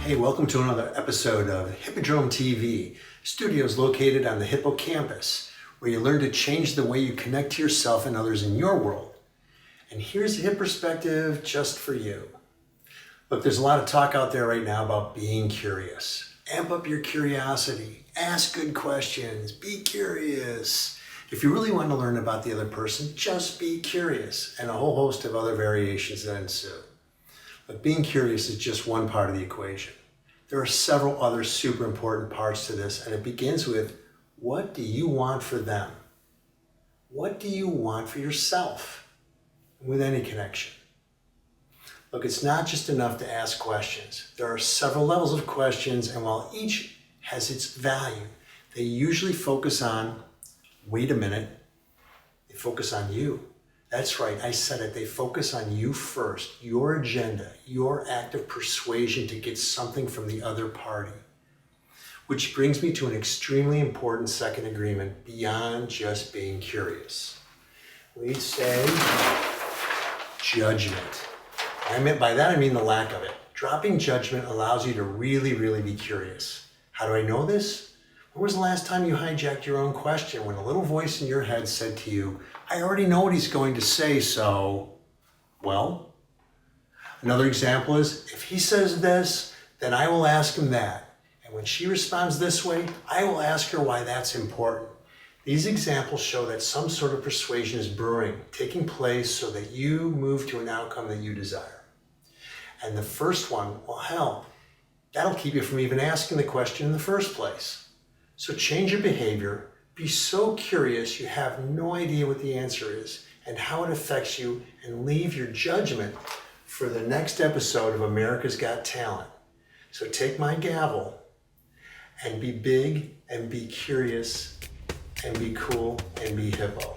Hey, welcome to another episode of Hippodrome TV, studios located on the Hippo campus, where you learn to change the way you connect to yourself and others in your world. And here's a hip perspective just for you. Look, there's a lot of talk out there right now about being curious. Amp up your curiosity, ask good questions, be curious. If you really want to learn about the other person, just be curious, and a whole host of other variations that ensue. But being curious is just one part of the equation. There are several other super important parts to this, and it begins with, what do you want for them? What do you want for yourself with any connection? Look, it's not just enough to ask questions. There are several levels of questions, and while each has its value, they usually focus on, wait a minute, they focus on you. That's right, I said it. They focus on you first, your agenda, your act of persuasion to get something from the other party. Which brings me to an extremely important second agreement beyond just being curious. We say judgment. By that I mean the lack of it. Dropping judgment allows you to really be curious. How do I know this? When was the last time you hijacked your own question when a little voice in your head said to you, I already know what he's going to say, so, well? Another example is, if he says this, then I will ask him that. And when she responds this way, I will ask her why that's important. These examples show that some sort of persuasion is brewing, taking place so that you move to an outcome that you desire. And the first one, well, hell, that'll keep you from even asking the question in the first place. So change your behavior, be so curious you have no idea what the answer is and how it affects you, and leave your judgment for the next episode of America's Got Talent. So take my gavel and be big and be curious and be cool and be hippo.